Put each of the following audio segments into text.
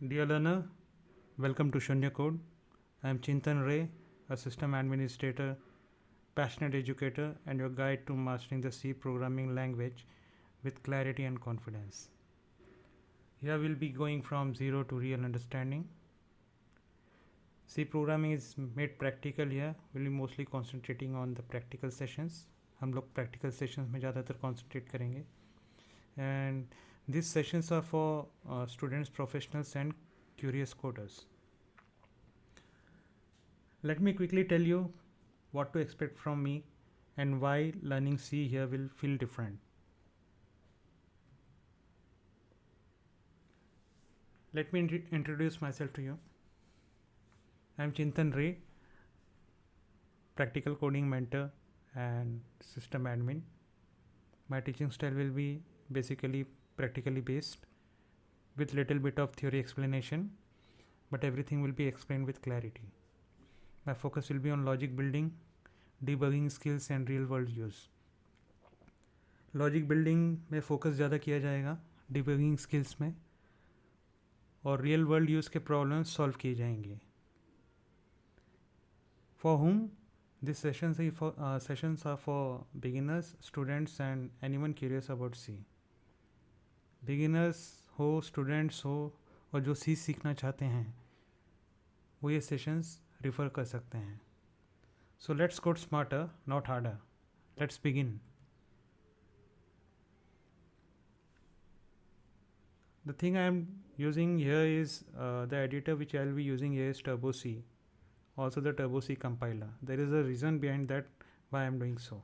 Dear learner, welcome to ShunyaCode. I am Chintan Ray, a system administrator, passionate educator, and your guide to mastering the C programming language with clarity and confidence. Here we'll be going from zero to real understanding. C programming is made practical here. We'll be mostly concentrating on the practical sessions. हम लोग practical sessions में ज़्यादातर concentrate करेंगे. And these sessions are for students, professionals, and curious coders. Let me quickly tell you what to expect from me and why learning C here will feel different. Let me introduce myself to you. I am Chintan Ray, practical coding mentor and system admin. My teaching style will be basically practically based with little bit of theory explanation, but everything will be explained with clarity. My focus will be on logic building, debugging skills and real world use. Logic building में focus ज़्यादा किया जाएगा, debugging skills में, और real world use के problems solve किए जाएंगे. For whom this sessions are for beginners, students and anyone curious about C. Beginners हो, स्टूडेंट्स हो, और जो सी सीखना चाहते हैं वो ये सेशंस रिफ़र कर सकते हैं. So let's code smarter not harder. Let's begin. The thing I am using here is the editor which I will be using here is Turbo C, also the Turbo C compiler. There is a reason behind that why I am doing so.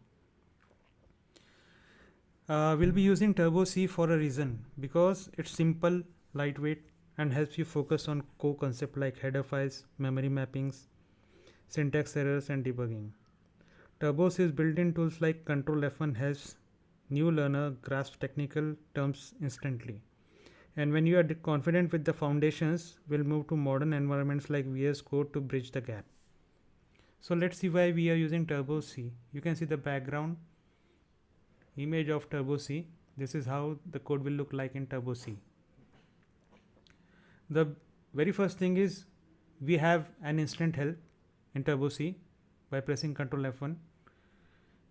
We'll be using Turbo C for a reason, because it's simple, lightweight, and helps you focus on core concepts like header files, memory mappings, syntax errors, and debugging. Turbo C's built-in tools like Control F1 helps new learner grasp technical terms instantly. And when you are confident with the foundations, we'll move to modern environments like VS Code to bridge the gap. So let's see why we are using Turbo C. You can see the background image of Turbo C. This is how the code will look like in Turbo C. The very first thing is we have an instant help in Turbo C by pressing Ctrl F1.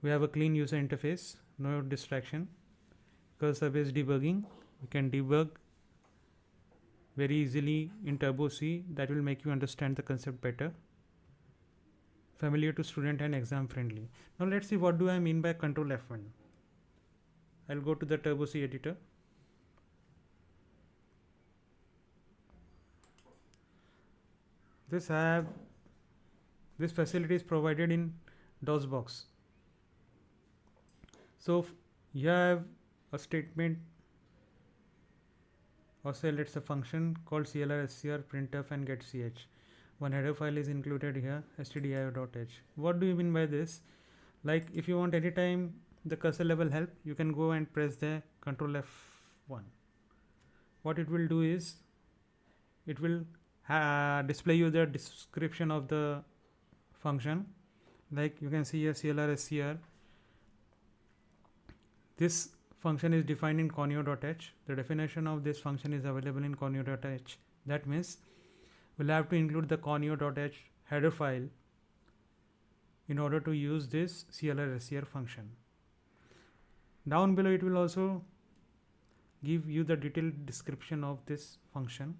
We have a clean user interface, no distraction. Cursor-based debugging. We can debug very easily in Turbo C. That will make you understand the concept better. Familiar to student and exam friendly. Now let's see what do I mean by Control F1. I'll go to the Turbo C editor. This facility is provided in DOSBox. So here I have a statement, or say let's a function called clr printf and getch. One header file is included here, stdio.h. What do you mean by this? Like if you want anytime the cursor level help, you can go and press the Ctrl F1. What it will do is it will display you the description of the function. Like you can see here clr. This function is defined in conio.h. The definition of this function is available in conio.h. That means we'll have to include the conio.h header file in order to use this clr function. Down below it will also give you the detailed description of this function.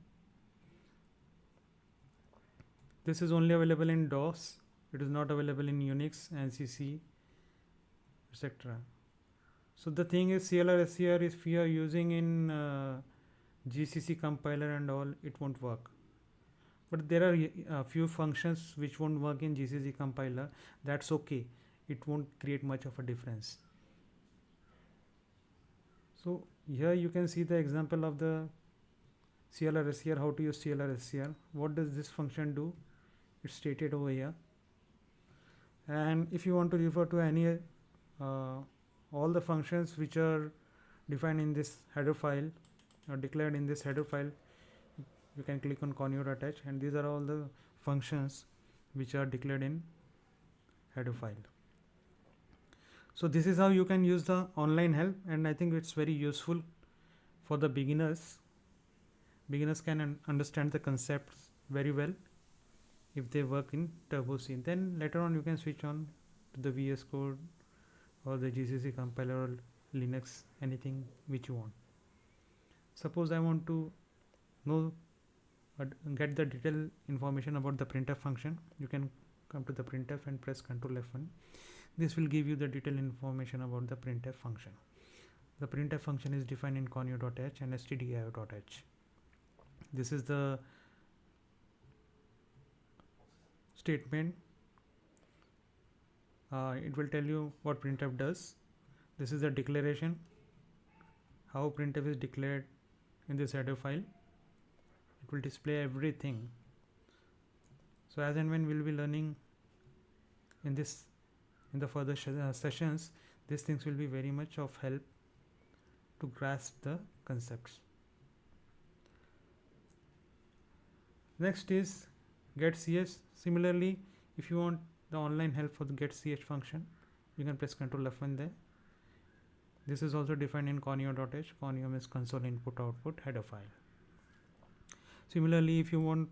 This is only available in DOS. It is not available in Unix, NCC, etc. So the thing is clr if you are using in GCC compiler and all, it won't work. But there are a few functions which won't work in GCC compiler. That's okay. It won't create much of a difference. So here you can see the example of the clr, how to use clr. What does this function do? It's stated over here. And if you want to refer to any all the functions which are defined in this header file or declared in this header file, you can click on conio.h, and these are all the functions which are declared in header file. So this is how you can use the online help, and I think it's very useful for the beginners. beginners can understand the concepts very well if they work in Turbo C. Then later on you can switch on to the VS Code or the GCC compiler or Linux, anything which you want. Suppose I want to know get the detailed information about the printf function. You can come to the printf and press Ctrl F1. This will give you the detailed information about the printf function. The printf function is defined in conio.h and stdio.h. This is the statement. It will tell you what printf does. This is the declaration, how printf is declared in this header file. It will display everything. So as and when we'll be learning in the further sessions, these things will be very much of help to grasp the concepts. Next is getch. Similarly, if you want the online help for the getch function, you can press Ctrl F1 there. This is also defined in conio.h. Conio is console input output header file. Similarly, if you want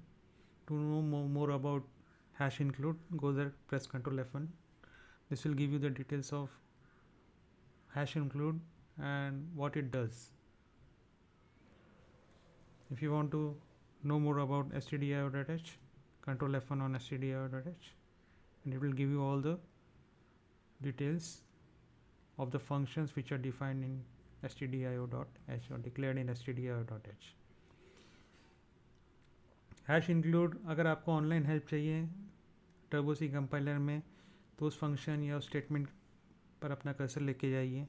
to know more about hash include, go there, press Ctrl F1. This will give you the details of hash include and what it does. If you want to know more about stdio.h, Ctrl F1 on stdio.h, and it will give you all the details of the functions which are defined in stdio.h or declared in stdio.h. Hash include, अगर आपको online help चाहिए turbo सी compiler में, तो उस function या उस statement पर अपना कर्सर लेके जाइए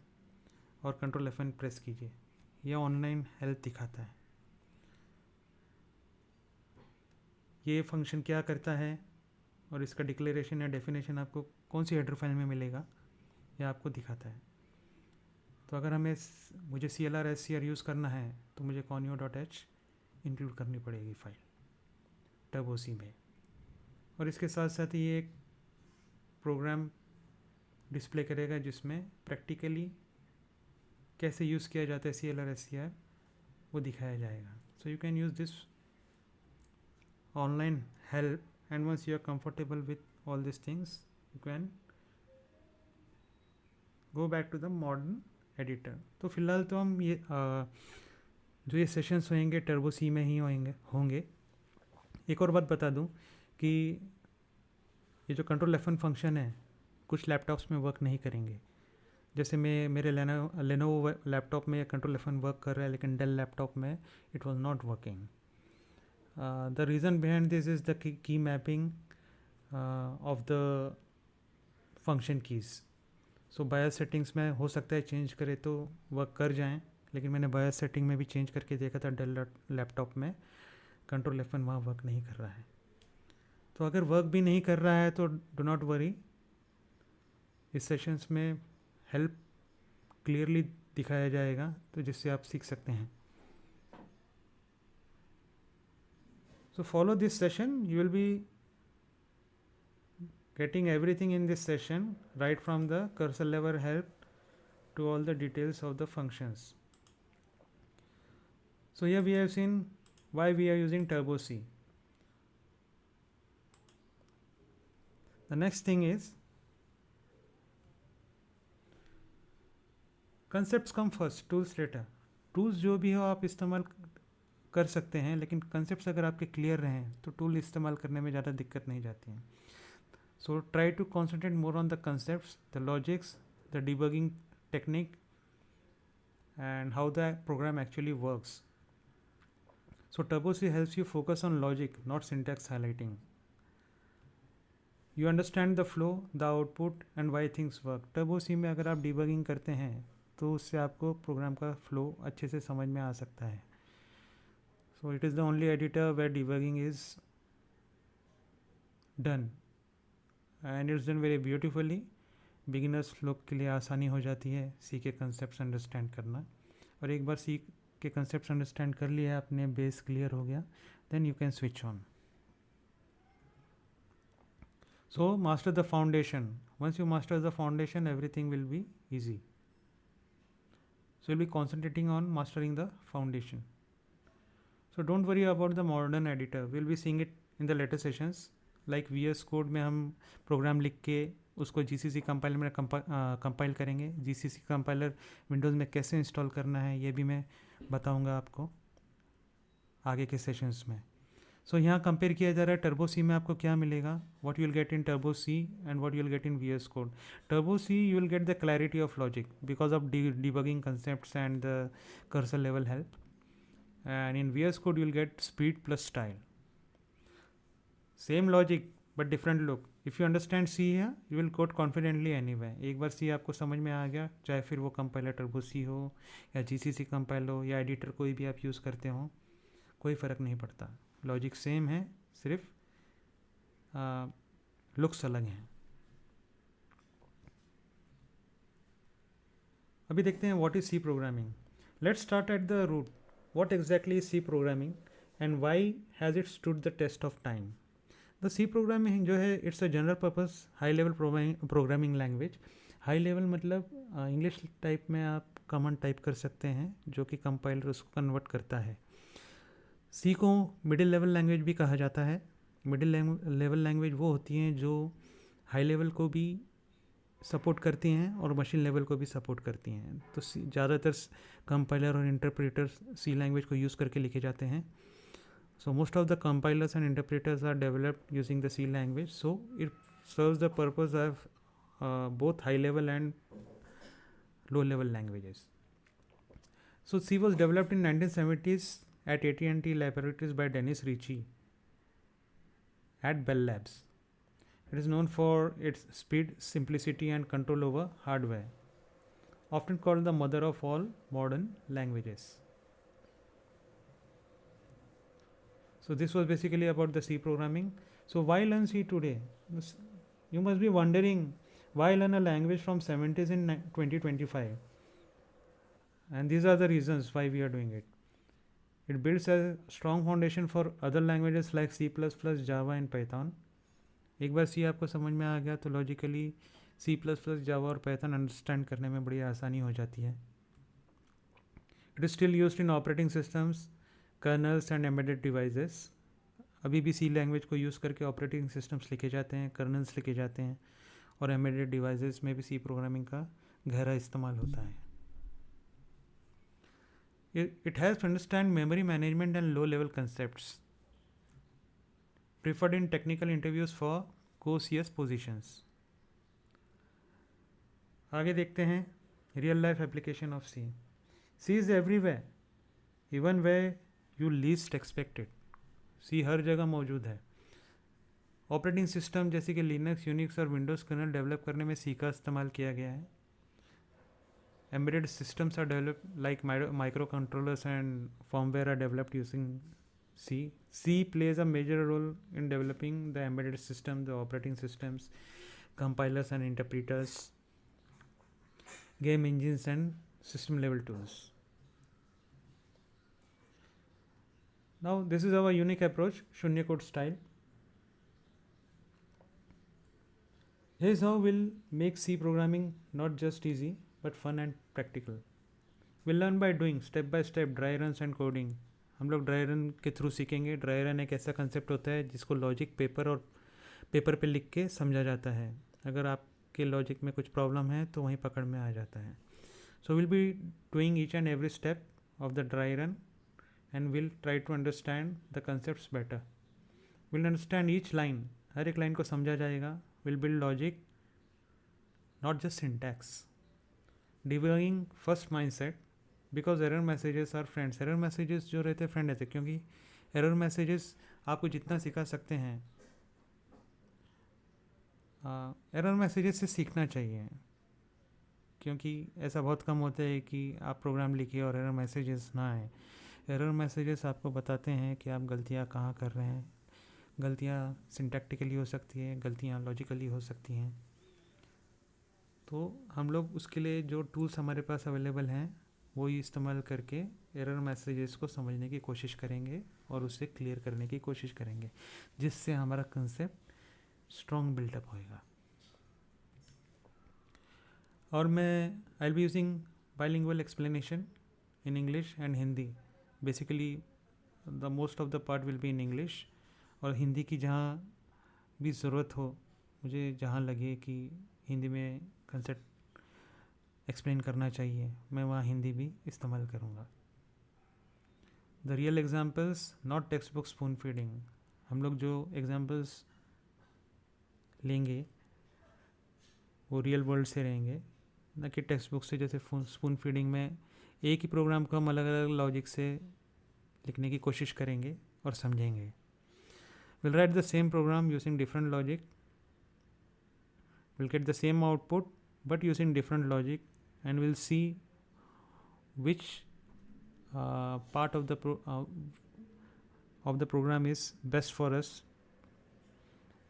और कंट्रोल F1 प्रेस कीजिए. यह ऑनलाइन हेल्प दिखाता है. ये फंक्शन क्या करता है और इसका डिक्लेरेशन या डेफिनेशन आपको कौन सी हेडर फाइल में मिलेगा, यह आपको दिखाता है. तो अगर मुझे CLR SCR यूज़ करना है तो मुझे conio.h इंक्लूड करनी पड़ेगी फाइल टर्बो सी में. और इसके साथ साथ ही एक प्रोग्राम डिस्प्ले करेगा जिसमें प्रैक्टिकली कैसे यूज़ किया जाता है CLR SCR, वो दिखाया जाएगा. So you can use this online help, and once you are comfortable with all this things, you can go back to the modern editor. तो फिलहाल तो हम जो ये सेशंस होंगे टर्बो सी में ही होंगे. एक और बात बता दूं कि ये जो कंट्रोल F1 फंक्शन है कुछ लैपटॉप्स में वर्क नहीं करेंगे. जैसे मेरे लेनोवो लैपटॉप में कंट्रोल F1 वर्क कर रहा है, लेकिन डेल लैपटॉप में it was not working. The reason behind this is the key mapping of the function keys. So bias settings में हो सकता है चेंज करे तो वर्क कर जाएं, लेकिन मैंने बायस सेटिंग में भी चेंज करके देखा था डेल लैपटॉप में कंट्रोल F1 वहाँ वर्क नहीं कर रहा है. तो अगर वर्क भी नहीं कर रहा है तो डो नॉट वरी, इस सेशंस में हेल्प क्लियरली दिखाया जाएगा तो जिससे आप सीख सकते हैं. So follow this session, you will be getting everything in this session, right from the cursor level help to all the details of the functions. So here we have seen why we are using Turbo C. The next thing is concepts come first, tools later. Tools जो भी हो आप इस्तेमाल कर सकते हैं, लेकिन concepts अगर आपके clear रहें तो tool इस्तेमाल करने में ज़्यादा दिक्कत नहीं जाती है. So try to concentrate more on the concepts, the logics, the debugging technique, and how the program actually works. So Turbo C helps you focus on logic, not syntax highlighting. You understand the flow, the output, and why things work. Turbo C में अगर आप debugging करते हैं तो उससे आपको programme का flow अच्छे से समझ में आ सकता है. So it is the only editor where debugging is done. And it's done very beautifully. Beginners लोग के लिए आसानी हो जाती है सी के कंसेप्ट अंडरस्टैंड करना. और एक बार सी के कंसेप्ट अंडरस्टैंड कर लिया, अपने बेस क्लियर हो गया, then you can switch on. So master the foundation. Once you master the foundation everything will be easy. So will be concentrating on mastering the foundation. So don't worry about the modern editor. We'll be seeing it in the later sessions. Like VS Code में हम programme लिख के उसको GCC compiler में compile करेंगे. GCC compiler Windows में कैसे install करना है ये भी मैं बताऊंगा आपको आगे के सेशंस में. सो यहाँ कंपेयर किया जा रहा है टर्बो सी में आपको क्या मिलेगा, what you will get in Turbo C and what you will get in VS code. Turbo C you will get the clarity of logic because of debugging concepts and the cursor level help, and in VS Code you will get speed plus style. Same logic but different look. If you understand C here, you will code confidently anywhere. एक बार C आपको समझ में आ गया, चाहे फिर वो compiler turbo सी हो या GCC कंपाइल हो या एडिटर कोई भी आप यूज़ करते हो, कोई फ़र्क नहीं पड़ता. लॉजिक सेम है, सिर्फ लुक्स अलग हैं. अभी देखते हैं what is C programming. Let's start at the root. What exactly is C programming and why has it stood the test of time. The C programming जो है it's a general purpose high level programming language. High level मतलब English type में आप command type कर सकते हैं जो कि कंपाइलर उसको कन्वर्ट करता है. सी को मिडिल लेवल लैंग्वेज भी कहा जाता है. मिडिल लेवल लैंग्वेज वो होती हैं जो हाई लेवल को भी सपोर्ट करती हैं और मशीन लेवल को भी सपोर्ट करती हैं. तो ज़्यादातर कंपाइलर और इंटरप्रेटर्स सी लैंग्वेज को यूज़ करके लिखे जाते हैं. So most of the compilers and interpreters are developed using the C language. So it serves the purpose of both high level and low level languages. So C was developed in 1970s at AT&T laboratories by Dennis Ritchie at Bell Labs. It is known for its speed, simplicity and control over hardware, often called the mother of all modern languages. So this was basically about the C programming. So why learn C today? You must be wondering, why learn a language from 70s in 2025? And these are the reasons why we are doing it. It builds a strong foundation for other languages like C++, Java and Python. एक बार C आपको समझ में आ गया तो logically C++, Java और Python understand करने में बड़ी आसानी हो जाती है. It is still used in operating systems, kernels and embedded devices. अभी भी C लैंग्वेज को यूज़ करके ऑपरेटिंग सिस्टम्स लिखे जाते हैं, कर्नल्स लिखे जाते हैं और एम्बेडेड डिवाइसेस में भी C प्रोग्रामिंग का गहरा इस्तेमाल होता है. It helps to understand memory management and low-level concepts. Preferred in technical interviews for co-CS positions. आगे देखते हैं real life application of C. C is everywhere, even where you least expect it. C हर जगह मौजूद है. Operating system जैसे कि Linux, Unix और Windows colonel develop करने में C का इस्तेमाल किया गया है. Embedded systems are developed like microcontrollers and firmware are developed using C. C plays a major role in developing the embedded system, the operating systems, compilers and interpreters, game engines and system level tools. Now this is our unique approach, ShunyaCode style. Here's how we'll make C programming not just easy but fun and practical. We'll learn by doing, step by step, dry runs and coding. हम लोग dry run के through सीखेंगे. Dry run एक ऐसा concept होता है जिसको logic paper पे लिख के समझा जाता है. अगर आपके लॉजिक में कुछ प्रॉब्लम है तो वहीं पकड़ में आ जाता है. So will be doing each and every step of the dry run and will try to understand the concepts better. Will understand each line, हर एक लाइन को समझा जाएगा. Will build logic, not just syntax. Debugging first mindset because error messages are friends. Error messages जो रहते हैं friend रहते हैं, क्योंकि error messages आपको जितना सिखा सकते हैं, error messages से सीखना चाहिए. क्योंकि ऐसा बहुत कम होता है कि आप प्रोग्राम लिखिए और error messages ना आए. error messages आपको बताते हैं कि आप गलतियाँ कहाँ कर रहे हैं. गलतियाँ सिंटैक्टिकली हो सकती है, गलतियाँ लॉजिकली हो सकती हैं. तो हम लोग उसके लिए जो टूल्स हमारे पास अवेलेबल हैं वो ही इस्तेमाल करके एरर मैसेजेस को समझने की कोशिश करेंगे और उसे क्लियर करने की कोशिश करेंगे, जिससे हमारा कंसेप्ट स्ट्रॉन्ग बिल्डअप होएगा. और मैं आई will be using bilingual explanation in English and Hindi. Basically the most of the part will be in English, और हिंदी की जहाँ भी ज़रूरत हो, मुझे जहाँ लगे कि हिंदी में कंसेप्ट एक्सप्लेन करना चाहिए, मैं वहाँ हिंदी भी इस्तेमाल करूँगा. The real examples, not text book spoon feeding. हम लोग जो एग्जाम्पल्स लेंगे वो रियल वर्ल्ड से रहेंगे, न कि टेक्स्ट बुक से. जैसे स्पून फीडिंग में एक ही प्रोग्राम को हम अलग अलग लॉजिक से लिखने की कोशिश करेंगे और समझेंगे. Will write the same programme using different logic, will get the same output but using different logic, and we'll see which part of the program is best for us,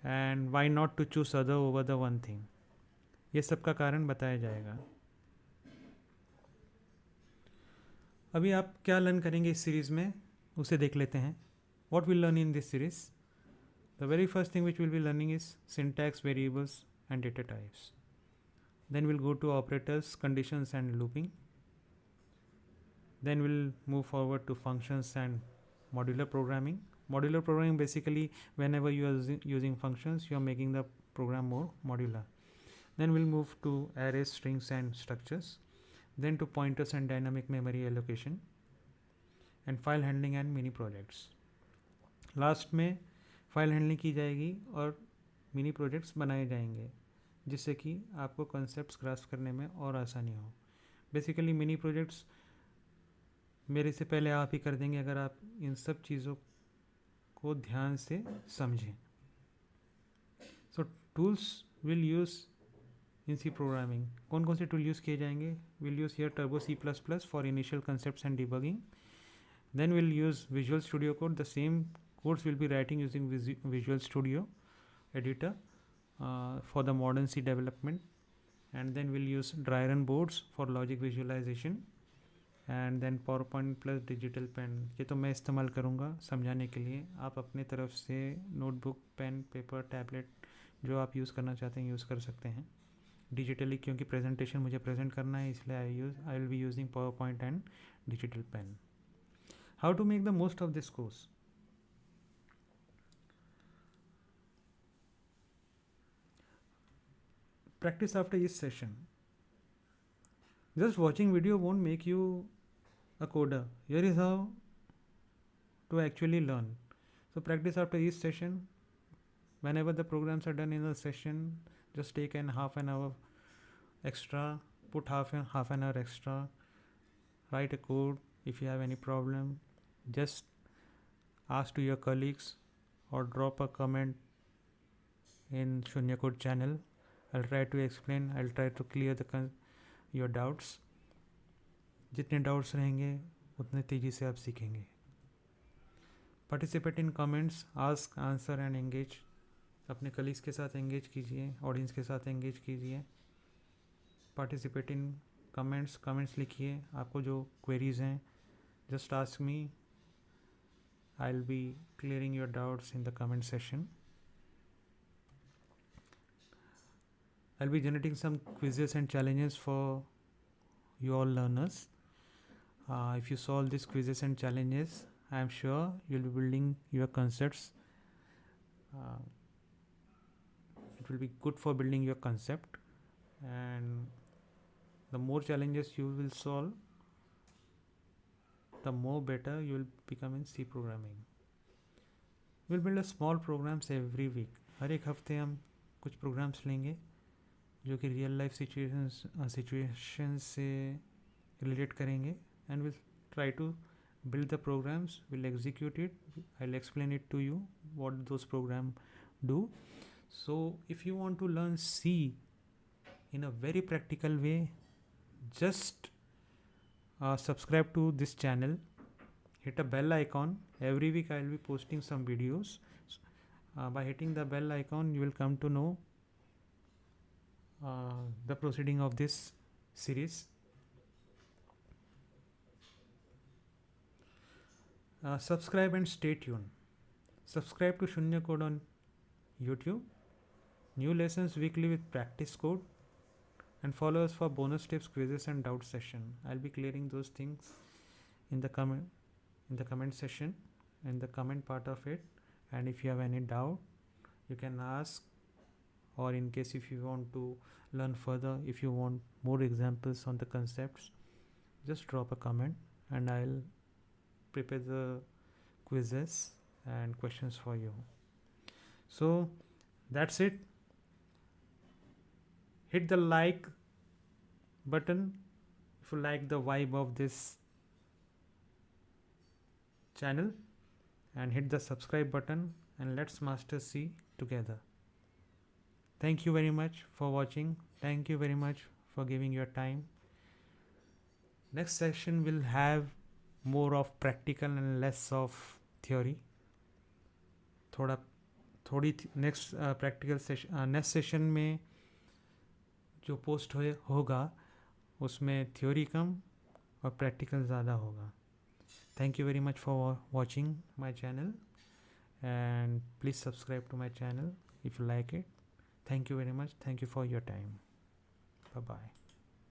and why not to choose other over the one thing. ये सब का कारण बताया जाएगा. अभी आप क्या learn करेंगे इस सीरीज़ में, उसे देख लेते हैं. What we'll learn in this series? The very first thing which we'll be learning is syntax, variables and data types. Then we'll go to operators, conditions and looping. Then we'll move forward to functions and modular programming. Modular programming, basically whenever you are using functions, you are making the program more modular. Then we'll move to arrays, strings and structures. Then to pointers and dynamic memory allocation, and file handling and mini projects. Last में file handling की जाएगी और mini projects बनाए जाएंगे, जिससे कि आपको concepts grasp करने में और आसानी हो. बेसिकली मिनी प्रोजेक्ट्स मेरे से पहले आप ही कर देंगे अगर आप इन सब चीज़ों को ध्यान से समझें. So tools will use in C programming. कौन कौन से टूल यूज़ किए जाएंगे? Will use here Turbo C++ for initial concepts and debugging. Then will use Visual Studio Code. The same codes will be writing using Visual Studio editor for the modern C development. And then we'll use dry run boards for logic visualization, and then PowerPoint plus digital pen. ये तो मैं इस्तेमाल करूँगा समझाने के लिए. आप अपने तरफ से नोटबुक, पेन, पेपर, टैबलेट जो आप यूज़ करना चाहते हैं यूज़ कर सकते हैं डिजिटली, क्योंकि प्रेजेंटेशन मुझे प्रेजेंट करना है, इसलिए I will be using PowerPoint and digital pen. How to make the most of this course? Practice after each session. Just watching video won't make you a coder. Here is how to actually learn. So practice after each session. Whenever the programs are done in a session, just take half an hour extra, put half an hour extra, write a code. If you have any problem, just ask to your colleagues or drop a comment in ShunyaCode channel. I'll try to explain, I'll try to clear your doubts. जितने doubts रहेंगे उतने तेज़ी से आप सीखेंगे. Participate in comments, ask, answer and engage. अपने colleagues के साथ एंगेज कीजिए, ऑडियंस के साथ एंगेज कीजिए. पार्टिसिपेट इन कमेंट्स लिखिए. आपको जो क्वेरीज हैं, just ask me, I will B clearing your doubts in the comment session. I'll be generating some quizzes and challenges for you all learners. If you solve these quizzes and challenges, I am sure you'll be building your concepts. It will be good for building your concept, and the more challenges you will solve, the more better you will become in C programming. We'll build a small programs every week. हर एक हफ्ते हम कुछ programs लेंगे जो कि real life situation से relate करेंगे, and will try to build the programs, we'll execute it, I'll explain it to you what those programs do. So if you want to learn C in a very practical way, just subscribe to this channel, hit a bell icon. Every week I'll be posting some videos. By hitting the bell icon, you will come to know the proceeding of this series. Subscribe and stay tuned. Subscribe to ShunyaCode on YouTube. New lessons weekly with practice code, and follow us for bonus tips, quizzes and doubt session. I'll be clearing those things in the comment section. in the comment part of it, and if you have any doubt you can ask, or in case if you want to learn further, if you want more examples on the concepts, just drop a comment and I'll prepare the quizzes and questions for you. So that's it. Hit the like button if you like the vibe of this channel, and hit the subscribe button, and let's master C together. Thank you very much for watching. Thank you very much for giving your time. Next session will have more of practical and less of theory. थोड़ी next practical session, next session में जो post होगा उसमें theory कम और practical ज़्यादा होगा. Thank you very much for watching my channel, and please subscribe to my channel if you like it. Thank you very much. Thank you for your time. Bye bye.